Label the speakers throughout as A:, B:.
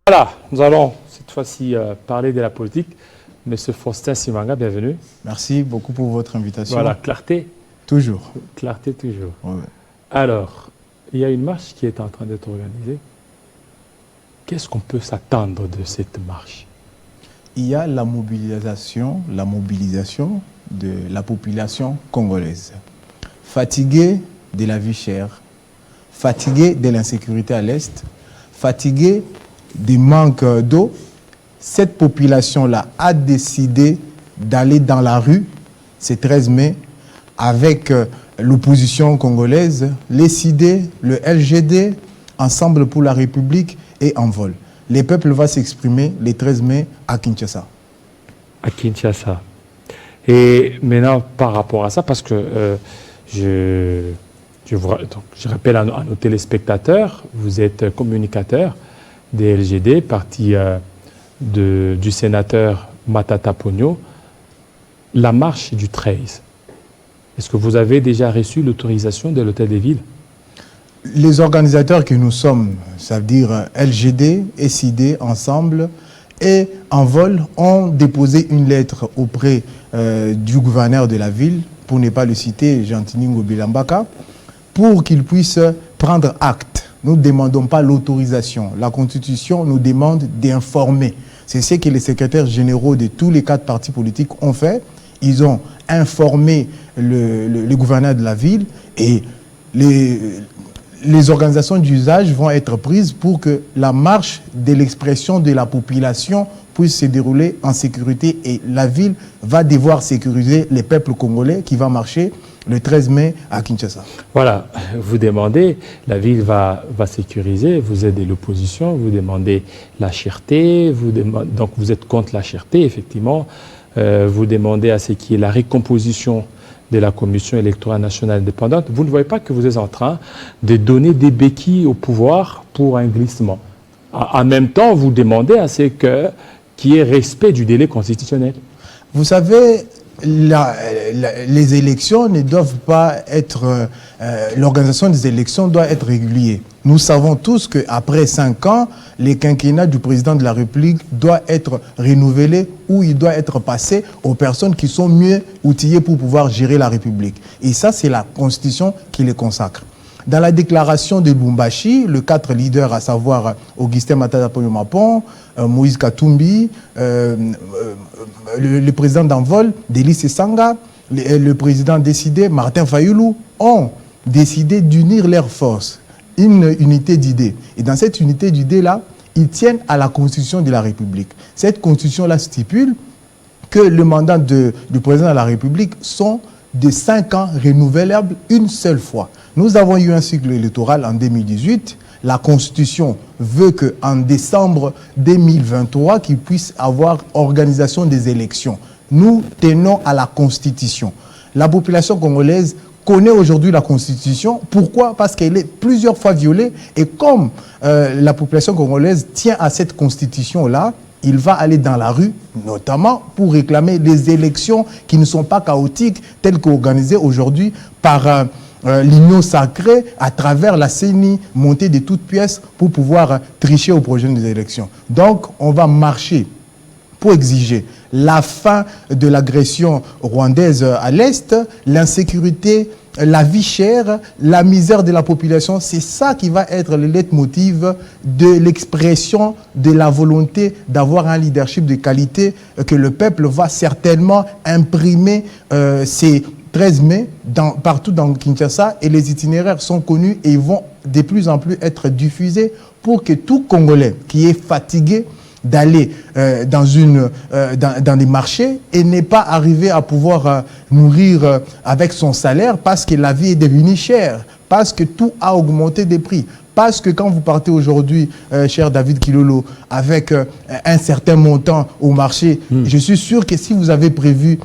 A: Voilà, nous allons cette fois-ci parler de la politique. Monsieur Faustin Simanga, bienvenue.
B: Merci beaucoup pour votre invitation.
A: Voilà, clarté.
B: Toujours.
A: Clarté toujours.
B: Ouais.
A: Alors, il y a une marche qui est en train d'être organisée. Qu'est-ce qu'on peut s'attendre de cette marche?
B: Il y a la mobilisation de la population congolaise. Fatiguée de la vie chère, fatiguée de l'insécurité à l'Est, fatiguée du manque d'eau, cette population-là a décidé d'aller dans la rue ce 13 mai avec l'opposition congolaise, les CID, le LGD, Ensemble pour la République et Envol. Les peuples vont s'exprimer le 13 mai à Kinshasa.
A: À Kinshasa. Et maintenant, par rapport à ça, parce que je rappelle à nos téléspectateurs, vous êtes communicateur des LGD, parti du sénateur Matata Pogno, la marche du 13. Est-ce que vous avez déjà reçu l'autorisation de l'Hôtel des Villes?
B: Les organisateurs que nous sommes, ça veut dire LGD, SID, Ensemble et Envol, ont déposé une lettre auprès du gouverneur de la ville, pour ne pas le citer, Gentilini Bilambaka, pour qu'il puisse prendre acte. Nous ne demandons pas l'autorisation. La Constitution nous demande d'informer. C'est ce que les secrétaires généraux de tous les 4 partis politiques ont fait. Ils ont informé le gouverneur de la ville et les organisations d'usage vont être prises pour que la marche de l'expression de la population puisse se dérouler en sécurité, et la ville va devoir sécuriser les peuples congolais qui va marcher le 13 mai à Kinshasa.
A: Voilà, vous demandez, la ville va sécuriser, vous êtes de l'opposition, vous demandez la cherté, donc vous êtes contre la cherté, effectivement, vous demandez à ce qu'il y ait la recomposition de la Commission électorale nationale indépendante. Vous ne voyez pas que vous êtes en train de donner des béquilles au pouvoir pour un glissement. En même temps, vous demandez à ce qu'il y ait respect du délai constitutionnel.
B: Vous savez, les élections ne doivent pas être... l'organisation des élections doit être régulière. Nous savons tous qu'après 5 ans, le quinquennat du président de la République doit être renouvelé, ou il doit être passé aux personnes qui sont mieux outillées pour pouvoir gérer la République. Et ça, c'est la Constitution qui les consacre. Dans la déclaration de Lubumbashi, les 4 leaders, à savoir Augustin Matata Pogno, Moïse Katumbi, le président d'Envol, Délice Sanga, le président décidé, Martin Fayoulou, ont décidé d'unir leurs forces, une unité d'idées. Et dans cette unité d'idées-là, ils tiennent à la Constitution de la République. Cette Constitution-là stipule que le mandat du président de la République sont de 5 ans renouvelables une seule fois. Nous avons eu un cycle électoral en 2018. La Constitution veut qu'en décembre 2023, qu'il puisse avoir organisation des élections. Nous tenons à la Constitution. La population congolaise connaît aujourd'hui la Constitution. Pourquoi? Parce qu'elle est plusieurs fois violée. Et comme la population congolaise tient à cette Constitution-là, il va aller dans la rue, notamment pour réclamer des élections qui ne sont pas chaotiques, telles qu'organisées aujourd'hui par l'Union sacrée à travers la CENI montée de toutes pièces pour pouvoir tricher aux prochaines élections. Donc, on va marcher pour exiger la fin de l'agression rwandaise à l'Est, l'insécurité, la vie chère, la misère de la population. C'est ça qui va être le leitmotiv de l'expression de la volonté d'avoir un leadership de qualité que le peuple va certainement imprimer ces 13 mai partout dans Kinshasa, et les itinéraires sont connus et ils vont de plus en plus être diffusés pour que tout Congolais qui est fatigué d'aller dans des marchés et n'est pas arrivé à pouvoir nourrir avec son salaire, parce que la vie est devenue chère, parce que tout a augmenté des prix. Parce que quand vous partez aujourd'hui, cher David Kilolo, avec un certain montant au marché, je suis sûr que si vous avez prévu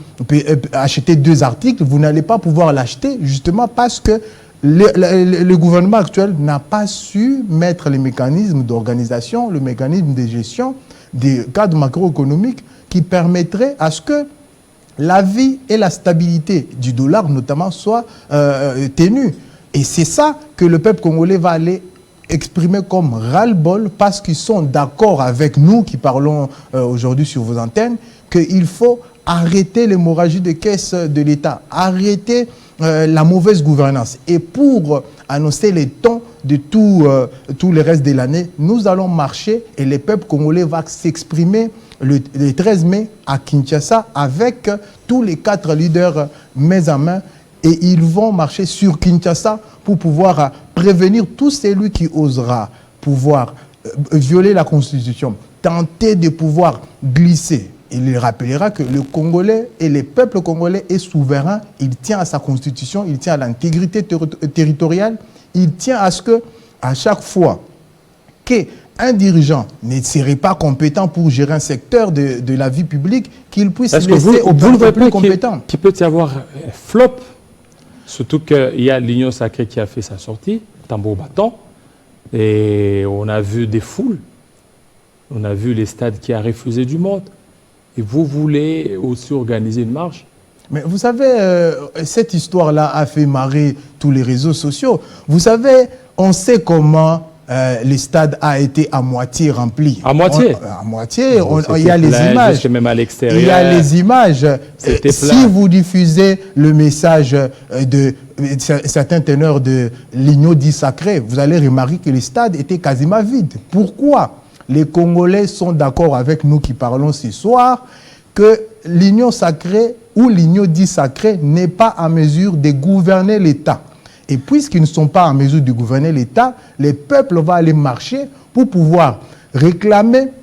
B: acheter 2 articles, vous n'allez pas pouvoir l'acheter, justement parce que le gouvernement actuel n'a pas su mettre les mécanismes d'organisation, le mécanisme de gestion des cadres macroéconomiques qui permettraient à ce que la vie et la stabilité du dollar, notamment, soient tenues. Et c'est ça que le peuple congolais va aller exprimé comme ras-le-bol parce qu'ils sont d'accord avec nous qui parlons aujourd'hui sur vos antennes qu'il faut arrêter l'hémorragie des caisses de l'État, arrêter la mauvaise gouvernance. Et pour annoncer les temps de tout le reste de l'année, nous allons marcher et le peuple congolais va s'exprimer le 13 mai à Kinshasa avec tous les 4 leaders main en main et ils vont marcher sur Kinshasa pour pouvoir prévenir tout celui qui osera pouvoir violer la Constitution, tenter de pouvoir glisser. Il rappellera que le Congolais et le peuple congolais est souverain, il tient à sa Constitution, il tient à l'intégrité territoriale, il tient à ce que, à chaque fois qu'un dirigeant ne serait pas compétent pour gérer un secteur de la vie publique, qu'il puisse laisser au peuple plus compétent.
A: Qu'il peut y avoir flop, surtout qu'il y a l'Union Sacrée qui a fait sa sortie, tambour battant, et on a vu des foules, on a vu les stades qui a refusé du monde. Et vous voulez aussi organiser une marche?
B: Mais vous savez, cette histoire-là a fait marrer tous les réseaux sociaux. Vous savez, on sait comment le stade a été à moitié rempli.
A: À moitié?
B: À moitié. Il y a les images.
A: Même à l'extérieur.
B: Il y a les images. Si vous diffusez le message de certains teneurs de l'Union dit sacré, vous allez remarquer que le stade était quasiment vide. Pourquoi? Les Congolais sont d'accord avec nous qui parlons ce soir que l'Union sacrée ou l'Union dit sacrée n'est pas en mesure de gouverner l'État. Et puisqu'ils ne sont pas en mesure de gouverner l'État, les peuples vont aller marcher pour pouvoir réclamer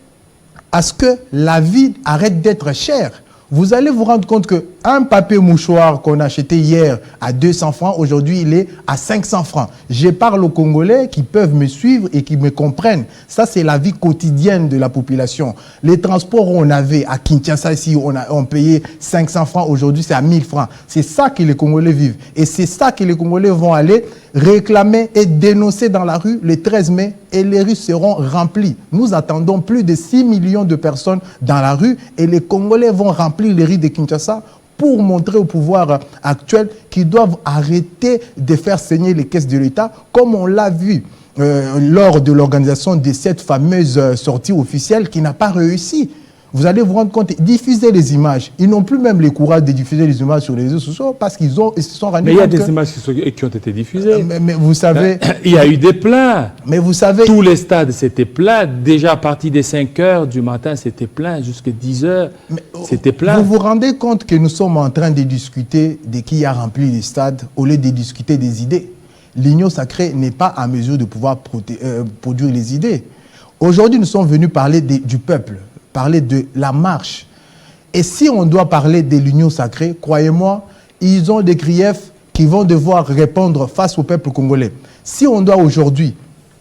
B: à ce que la vie arrête d'être chère. Vous allez vous rendre compte qu'un papier mouchoir qu'on a acheté hier à 200 francs, aujourd'hui il est à 500 francs. Je parle aux Congolais qui peuvent me suivre et qui me comprennent. Ça, c'est la vie quotidienne de la population. Les transports on avait à Kinshasa, ici, on payait 500 francs, aujourd'hui c'est à 1000 francs. C'est ça que les Congolais vivent. Et c'est ça que les Congolais vont aller réclamer et dénoncer dans la rue le 13 mai et les rues seront remplies. Nous attendons plus de 6 millions de personnes dans la rue et les Congolais vont remplir les rues de Kinshasa pour montrer au pouvoir actuel qu'ils doivent arrêter de faire saigner les caisses de l'État comme on l'a vu lors de l'organisation de cette fameuse sortie officielle qui n'a pas réussi. Vous allez vous rendre compte, diffuser les images. Ils n'ont plus même le courage de diffuser les images sur les réseaux sociaux parce qu'ils se sont rendus compte.
A: Mais il y a des images qui ont été diffusées.
B: Mais vous savez...
A: Il y a eu des pleins.
B: Mais vous savez...
A: Tous les stades, c'était plein. Déjà à partir des 5 heures du matin, c'était plein. Jusqu'à 10 heures, c'était plein.
B: Vous vous rendez compte que nous sommes en train de discuter de qui a rempli les stades au lieu de discuter des idées. L'Union sacrée n'est pas en mesure de pouvoir produire les idées. Aujourd'hui, nous sommes venus parler du peuple, parler de la marche. Et si on doit parler de l'Union sacrée, croyez-moi, ils ont des griefs qui vont devoir répondre face au peuple congolais. Si on doit aujourd'hui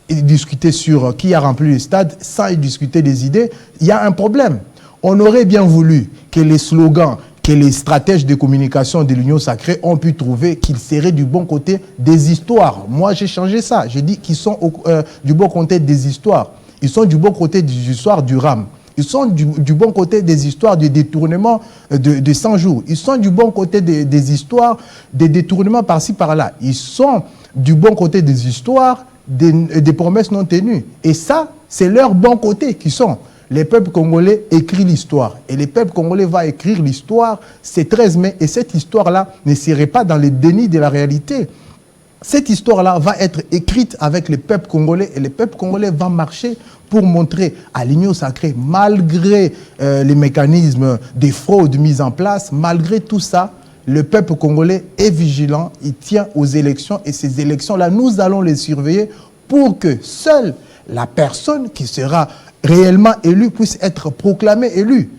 B: discuter sur qui a rempli le stade sans y discuter des idées, il y a un problème. On aurait bien voulu que les slogans, que les stratèges de communication de l'Union sacrée ont pu trouver qu'ils seraient du bon côté des histoires. Moi, j'ai changé ça. J'ai dit qu'ils sont du bon côté des histoires. Ils sont du bon côté des histoires du RAM. Ils sont du bon côté des histoires de détournement de 100 jours. Ils sont du bon côté des histoires de détournement par-ci, par-là. Ils sont du bon côté des histoires des promesses non tenues. Et ça, c'est leur bon côté qui sont. Les peuples congolais écrivent l'histoire. Et les peuples congolais vont écrire l'histoire, c'est 13 mai. Et cette histoire-là ne serait pas dans le déni de la réalité. Cette histoire-là va être écrite avec les peuples congolais et les peuples congolais vont marcher pour montrer à l'Union sacrée, malgré les mécanismes de fraude mis en place, malgré tout ça, le peuple congolais est vigilant, il tient aux élections et ces élections-là, nous allons les surveiller pour que seule la personne qui sera réellement élue puisse être proclamée élue.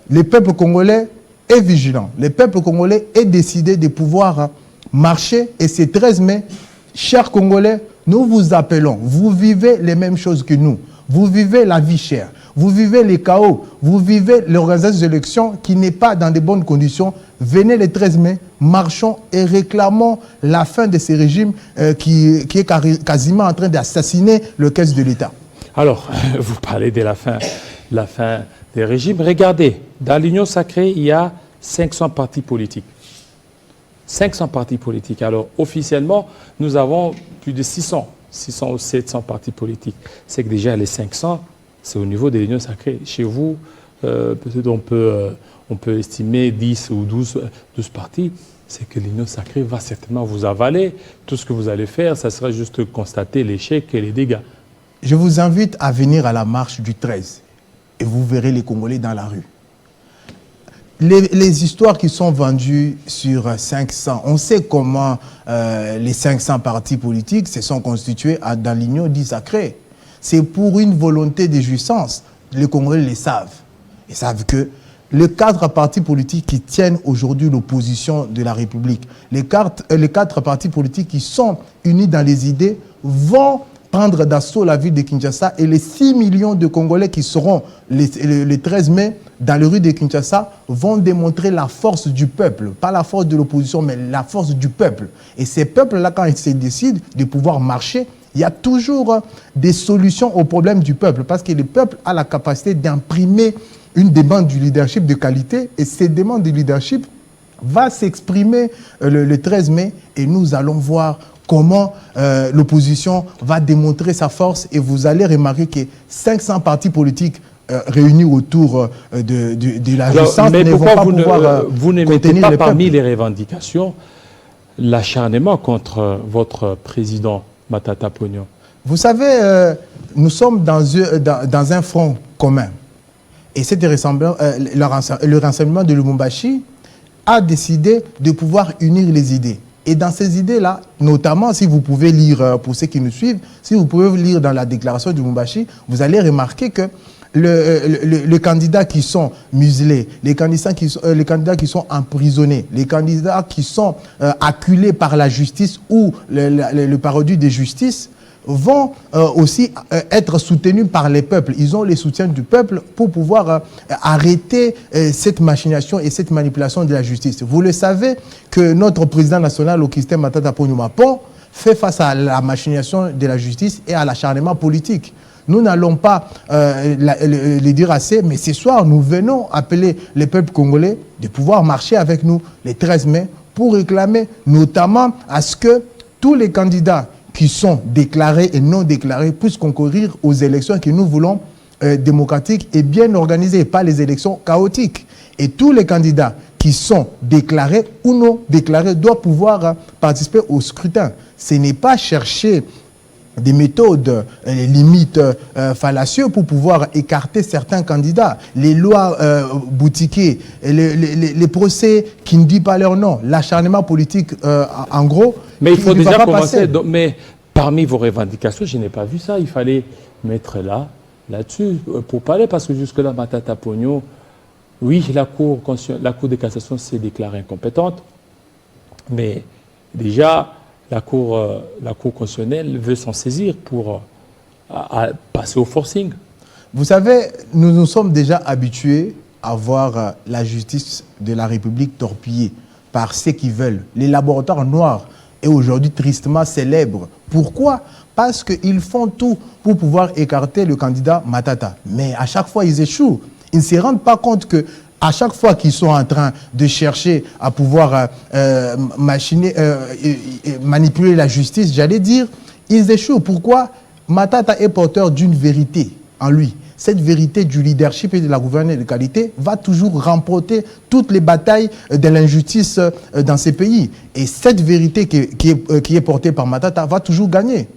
B: Le peuple congolais est vigilant, le peuple congolais est décidé de pouvoir marcher et c'est 13 mai, chers Congolais, nous vous appelons, vous vivez les mêmes choses que nous, vous vivez la vie chère, vous vivez les chaos, vous vivez l'organisation des élections qui n'est pas dans de bonnes conditions. Venez le 13 mai, marchons et réclamons la fin de ce régime qui est quasiment en train d'assassiner le caisse de l'État.
A: Alors, vous parlez de la fin des régimes. Regardez, dans l'Union sacrée, il y a 500 partis politiques. 500 partis politiques. Alors, officiellement, nous avons plus de 600 600 ou 700 partis politiques. C'est que déjà les 500, c'est au niveau de l'Union sacrée. Chez vous, peut-être on peut estimer 10 ou 12 partis. C'est que l'Union sacrée va certainement vous avaler. Tout ce que vous allez faire, ça sera juste constater l'échec et les dégâts.
B: Je vous invite à venir à la marche du 13 et vous verrez les Congolais dans la rue. Les histoires qui sont vendues sur 500, on sait comment les 500 partis politiques se sont constitués dans l'Union dite sacrée. C'est pour une volonté de jouissance. Les Congolais le savent. Ils savent que les 4 partis politiques qui tiennent aujourd'hui l'opposition de la République, les 4 partis politiques qui sont unis dans les idées, vont prendre d'assaut la ville de Kinshasa et les 6 millions de Congolais qui seront le 13 mai dans les rues de Kinshasa vont démontrer la force du peuple, pas la force de l'opposition, mais la force du peuple. Et ces peuples-là, quand ils se décident de pouvoir marcher, il y a toujours des solutions aux problèmes du peuple, parce que le peuple a la capacité d'imprimer une demande du leadership de qualité, et cette demande de leadership va s'exprimer le 13 mai, et nous allons voir comment l'opposition va démontrer sa force, et vous allez remarquer que 500 partis politiques réunis autour de la jouissance
A: ne vont pas pouvoir vous ne mettez pas parmi
B: peuples.
A: Les revendications l'acharnement contre votre président Matata Ponyo?
B: Vous savez, nous sommes dans un front commun. Et le rassemblement de Lubumbashi a décidé de pouvoir unir les idées. Et dans ces idées-là, notamment, si vous pouvez lire, pour ceux qui nous suivent, si vous pouvez lire dans la déclaration de Lubumbashi, vous allez remarquer que les candidats qui sont muselés, les candidats qui sont emprisonnés, les candidats qui sont acculés par la justice ou le parodie de justice, vont aussi être soutenus par les peuples. Ils ont le soutien du peuple pour pouvoir arrêter cette machination et cette manipulation de la justice. Vous le savez que notre président national, Augustin Matata Ponyo Mapon, fait face à la machination de la justice et à l'acharnement politique. Nous n'allons pas le dire assez, mais ce soir, nous venons appeler les peuples congolais de pouvoir marcher avec nous le 13 mai pour réclamer notamment à ce que tous les candidats qui sont déclarés et non déclarés puissent concourir aux élections que nous voulons démocratiques et bien organisées, pas les élections chaotiques. Et tous les candidats qui sont déclarés ou non déclarés doivent pouvoir participer au scrutin. Ce n'est pas chercher des méthodes limites fallacieuses pour pouvoir écarter certains candidats. Les lois boutiquées, les procès qui ne disent pas leur nom, l'acharnement politique, en gros.
A: Mais il faut déjà commencer. Donc, mais parmi vos revendications, je n'ai pas vu ça. Il fallait mettre là-dessus pour parler, parce que jusque-là, Matata Ponyo, oui, la Cour de cassation s'est déclarée incompétente, mais déjà, la Cour constitutionnelle veut s'en saisir pour passer au forcing.
B: Vous savez, nous nous sommes déjà habitués à voir la justice de la République torpillée par ceux qui veulent. Les laboratoires noirs est aujourd'hui tristement célèbre. Pourquoi? Parce qu'ils font tout pour pouvoir écarter le candidat Matata. Mais à chaque fois, ils échouent. Ils ne se rendent pas compte que à chaque fois qu'ils sont en train de chercher à pouvoir manipuler la justice, j'allais dire, ils échouent. Pourquoi? Matata est porteur d'une vérité en lui. Cette vérité du leadership et de la gouvernance de qualité va toujours remporter toutes les batailles de l'injustice dans ces pays. Et cette vérité qui est portée par Matata va toujours gagner.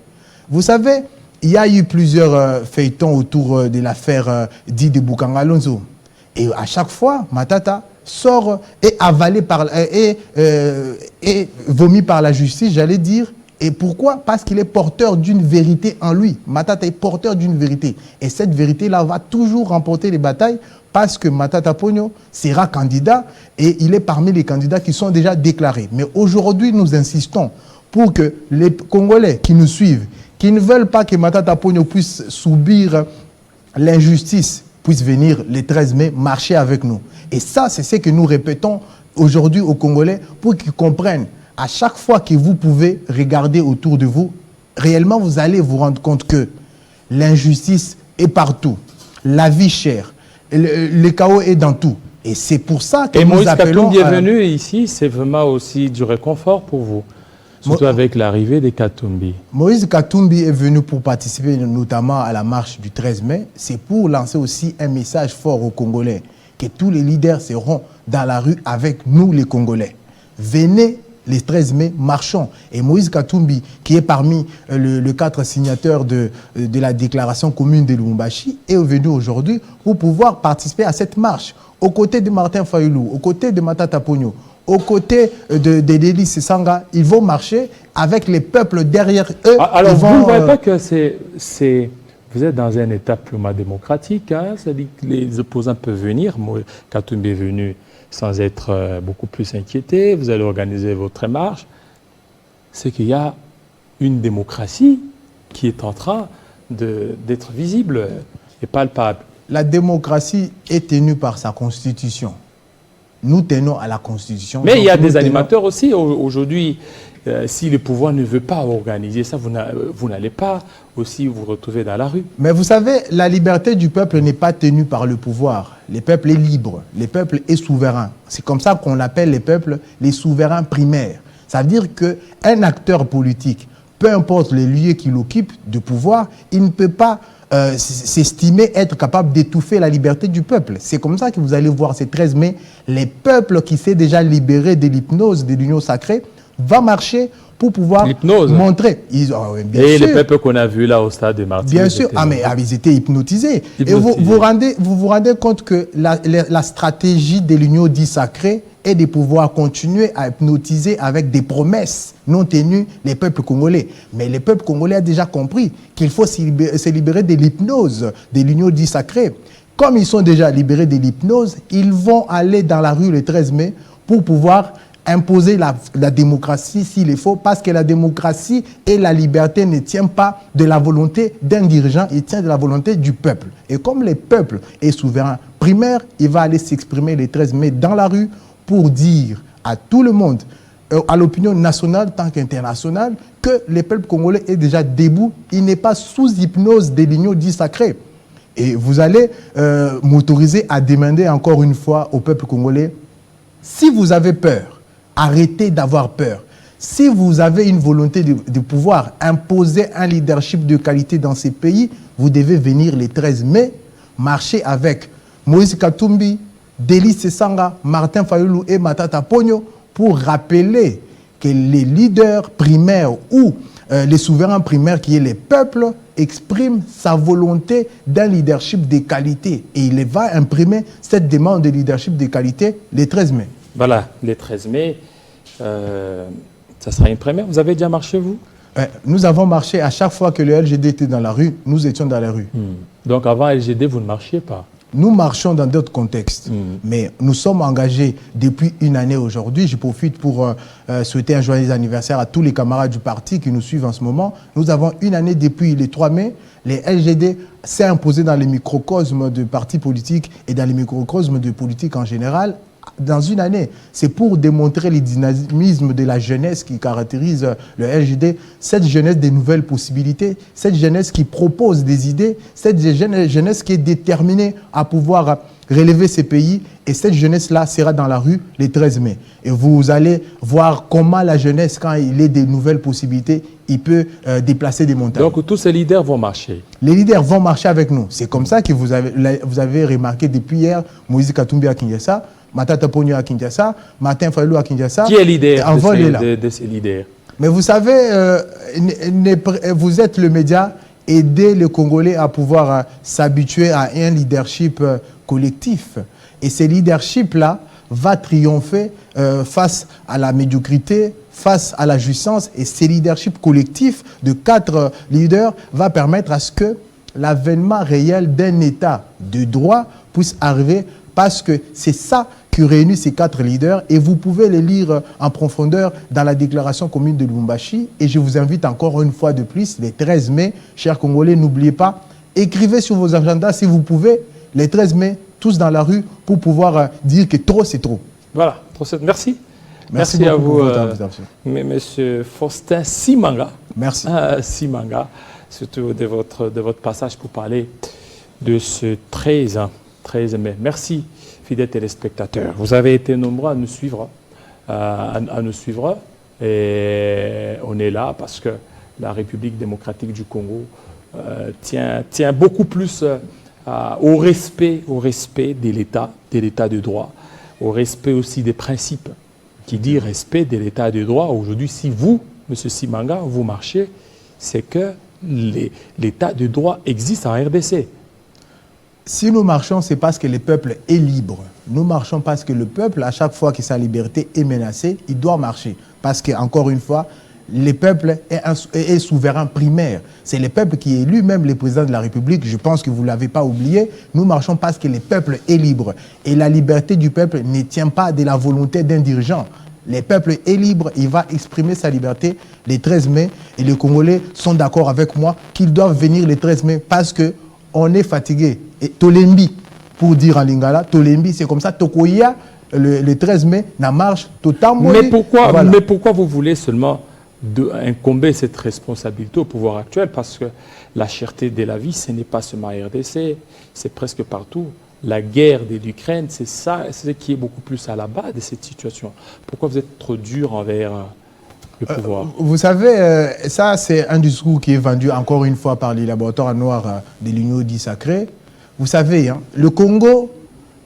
B: Vous savez, il y a eu plusieurs feuilletons autour de l'affaire dite de Bukanga Alonso. Et à chaque fois, Matata sort et avalé et vomi par la justice, j'allais dire. Et pourquoi? Parce qu'il est porteur d'une vérité en lui. Matata est porteur d'une vérité. Et cette vérité-là va toujours remporter les batailles parce que Matata Ponyo sera candidat et il est parmi les candidats qui sont déjà déclarés. Mais aujourd'hui, nous insistons pour que les Congolais qui nous suivent, qui ne veulent pas que Matata Ponyo puisse subir l'injustice, puissent venir le 13 mai marcher avec nous. Et ça, c'est ce que nous répétons aujourd'hui aux Congolais pour qu'ils comprennent. À chaque fois que vous pouvez regarder autour de vous, réellement, vous allez vous rendre compte que l'injustice est partout. La vie chère, le chaos est dans tout. Et c'est pour ça que nous appelons...
A: Et Moïse Katumbi est venu ici, c'est vraiment aussi du réconfort pour vous. Surtout avec l'arrivée des Katumbi.
B: Moïse Katumbi est venu pour participer notamment à la marche du 13 mai. C'est pour lancer aussi un message fort aux Congolais, que tous les leaders seront dans la rue avec nous les Congolais. Venez les 13 mai, marchons. Et Moïse Katumbi, qui est parmi le 4 signataires de la déclaration commune de Lubumbashi, est venu aujourd'hui pour pouvoir participer à cette marche, aux côtés de Martin Fayulu, aux côtés de Matata Ponyo, aux côtés de Delis Sanga. Ils vont marcher avec les peuples derrière eux.
A: Alors, vous ne voyez pas que vous êtes dans un état purement démocratique, hein? C'est-à-dire que les opposants peuvent venir. Katumbi est venu sans être beaucoup plus inquiété. Vous allez organiser votre marche. C'est qu'il y a une démocratie qui est en train d'être visible et palpable.
B: La démocratie est tenue par sa constitution. Nous tenons à la constitution.
A: Mais il y a des animateurs aussi. Aujourd'hui, si le pouvoir ne veut pas organiser ça, vous n'allez pas aussi vous retrouver dans la rue.
B: Mais vous savez, la liberté du peuple n'est pas tenue par le pouvoir. Le peuple est libre, le peuple est souverain. C'est comme ça qu'on appelle les peuples les souverains primaires. Ça veut dire qu'un acteur politique, peu importe les lieux qu'il occupe de pouvoir, il ne peut pas s'estimer être capable d'étouffer la liberté du peuple. C'est comme ça que vous allez voir ce 13 mai, les peuples qui s'est déjà libérés de l'hypnose de l'union sacrée va marcher pour pouvoir montrer.
A: Bien sûr. Les peuples qu'on a vus là au stade de Martyrs.
B: Bien sûr, ils étaient hypnotisés. Et vous vous rendez compte que la stratégie de l'union dite sacrée est de pouvoir continuer à hypnotiser avec des promesses non tenues les peuples congolais. Mais le peuple congolais a déjà compris qu'il faut se libérer de l'hypnose de l'union dite sacrée. Comme ils sont déjà libérés de l'hypnose, ils vont aller dans la rue le 13 mai pour pouvoir imposer la démocratie s'il est faut, parce que la démocratie et la liberté ne tiennent pas de la volonté d'un dirigeant, il tient de la volonté du peuple. Et comme le peuple est souverain primaire, il va aller s'exprimer le 13 mai dans la rue pour dire à tout le monde, à l'opinion nationale tant qu'internationale, que le peuple congolais est déjà debout, il n'est pas sous hypnose de l'union dite sacrée. Et vous allez m'autoriser à demander encore une fois au peuple congolais, si vous avez peur, arrêtez d'avoir peur. Si vous avez une volonté de pouvoir imposer un leadership de qualité dans ces pays, vous devez venir le 13 mai, marcher avec Moïse Katumbi, Delis Sanga, Martin Fayulu et Matata Ponyo pour rappeler que les leaders primaires ou les souverains primaires qui est les peuples expriment sa volonté d'un leadership de qualité. Et il va imprimer cette demande de leadership de qualité le 13 mai.
A: Voilà, le 13 mai, ça sera une première. Vous avez déjà marché, vous?
B: Nous avons marché à chaque fois que le LGD était dans la rue, nous étions dans la rue.
A: Donc avant LGD, vous ne marchiez pas?
B: Nous marchons dans d'autres contextes, mais nous sommes engagés depuis une année aujourd'hui. Je profite pour souhaiter un joyeux anniversaire à tous les camarades du parti qui nous suivent en ce moment. Nous avons une année depuis le 3 mai. Les LGD s'est imposé dans les microcosmes de partis politiques et dans les microcosmes de politique en général. Dans une année, c'est pour démontrer le dynamisme de la jeunesse qui caractérise le LGD, cette jeunesse des nouvelles possibilités, cette jeunesse qui propose des idées, cette jeunesse qui est déterminée à pouvoir relever ces pays, et cette jeunesse-là sera dans la rue le 13 mai. Et vous allez voir comment la jeunesse, quand il est des nouvelles possibilités, il peut déplacer des montagnes.
A: Donc tous ces leaders vont marcher? Les
B: leaders vont marcher avec nous. C'est comme ça que vous avez remarqué depuis hier, Moïse Katumbi à Kinshasa, Matata Ponyo à Kinshasa, Martin Fayulu à Kinshasa.
A: Qui est leader de ces leaders?
B: Mais vous savez, vous êtes le média, aidez les Congolais à pouvoir s'habituer à un leadership collectif. Et ce leadership-là va triompher face à la médiocrité, face à la jouissance. Et ce leadership collectif de 4 leaders va permettre à ce que l'avènement réel d'un État de droit puisse arriver, parce que c'est ça qui réunit ces 4 leaders, et vous pouvez les lire en profondeur dans la déclaration commune de Lubumbashi. Et je vous invite encore une fois de plus, le 13 mai, chers Congolais, n'oubliez pas, écrivez sur vos agendas si vous pouvez, le 13 mai, tous dans la rue, pour pouvoir dire que trop, c'est trop.
A: Voilà, trop c'est. Merci.
B: Merci
A: à vous,
B: Monsieur
A: Faustin Simanga.
B: Merci.
A: Simanga, surtout de votre passage pour parler de ce 13 mai. Merci, fidèles téléspectateurs. Vous avez été nombreux à nous suivre, Et on est là parce que la République démocratique du Congo tient beaucoup plus au respect de l'État de droit, au respect aussi des principes. Qui dit respect de l'État de droit. Aujourd'hui, si vous, M. Simanga, vous marchez, c'est que l'État de droit existe en RDC.
B: Si nous marchons, c'est parce que le peuple est libre. Nous marchons parce que le peuple, à chaque fois que sa liberté est menacée, il doit marcher. Parce que, encore une fois, le peuple est souverain primaire. C'est le peuple qui élit même le président de la République. Je pense que vous ne l'avez pas oublié. Nous marchons parce que le peuple est libre. Et la liberté du peuple ne tient pas de la volonté d'un dirigeant. Le peuple est libre, il va exprimer sa liberté le 13 mai. Et les Congolais sont d'accord avec moi qu'ils doivent venir le 13 mai parce qu'on est fatigué. Et Tolembi, pour dire en lingala, Tolembi, c'est comme ça. Tokoya, le 13 mai, na marche totalement.
A: Mais pourquoi vous voulez seulement incomber cette responsabilité au pouvoir actuel? Parce que la cherté de la vie, ce n'est pas seulement RDC, c'est presque partout. La guerre de l'Ukraine, c'est ça, c'est ce qui est beaucoup plus à la base de cette situation. Pourquoi vous êtes trop dur envers le pouvoir?
B: Vous savez, ça c'est un discours qui est vendu encore une fois par les laboratoires noirs de l'Union dit sacrée. Vous savez, hein, le Congo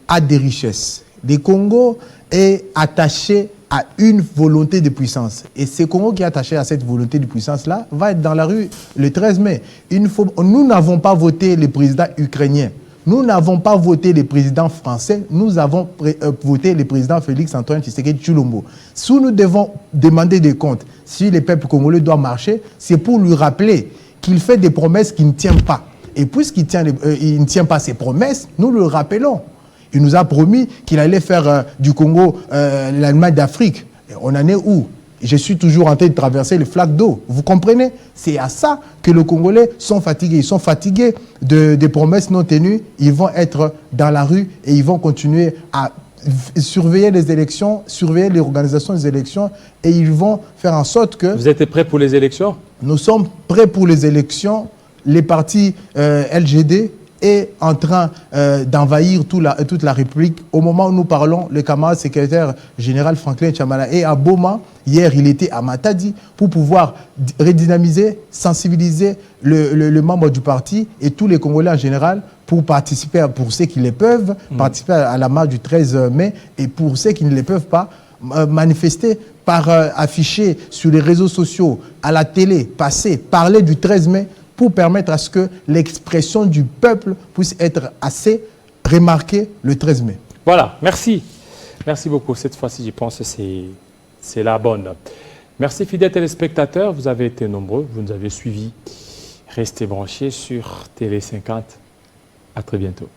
B: a des richesses. Le Congo est attaché à une volonté de puissance. Et ce Congo qui est attaché à cette volonté de puissance-là va être dans la rue le 13 mai. Nous n'avons pas voté le président ukrainien. Nous n'avons pas voté le président français. Nous avons voté le président Félix-Antoine Tshisekedi Tshilombo. Si nous devons demander des comptes, si le peuple congolais doit marcher, c'est pour lui rappeler qu'il fait des promesses qu'il ne tient pas. Et puisqu'il ne tient pas ses promesses, nous le rappelons. Il nous a promis qu'il allait faire du Congo l'Allemagne d'Afrique. On en est où? Je suis toujours en train de traverser le flaque d'eau. Vous comprenez? C'est à ça que les Congolais sont fatigués. Ils sont fatigués des promesses non tenues. Ils vont être dans la rue et ils vont continuer à surveiller les élections, surveiller l'organisation des élections et ils vont faire en sorte que...
A: Vous êtes prêts pour les élections?
B: Nous sommes prêts pour les élections. Les partis LGD est en train d'envahir toute la République. Au moment où nous parlons, le camarade secrétaire général Franklin Chamala est à Boma. Hier, il était à Matadi pour pouvoir redynamiser, sensibiliser le membre du parti et tous les Congolais en général pour participer, pour ceux qui le peuvent, participer à la marche du 13 mai et pour ceux qui ne le peuvent pas, manifester par afficher sur les réseaux sociaux, à la télé, passer, parler du 13 mai pour permettre à ce que l'expression du peuple puisse être assez remarquée le 13 mai.
A: Voilà, merci. Merci beaucoup. Cette fois-ci, je pense que c'est la bonne. Merci, fidèles téléspectateurs. Vous avez été nombreux, vous nous avez suivis. Restez branchés sur Télé 50. À très bientôt.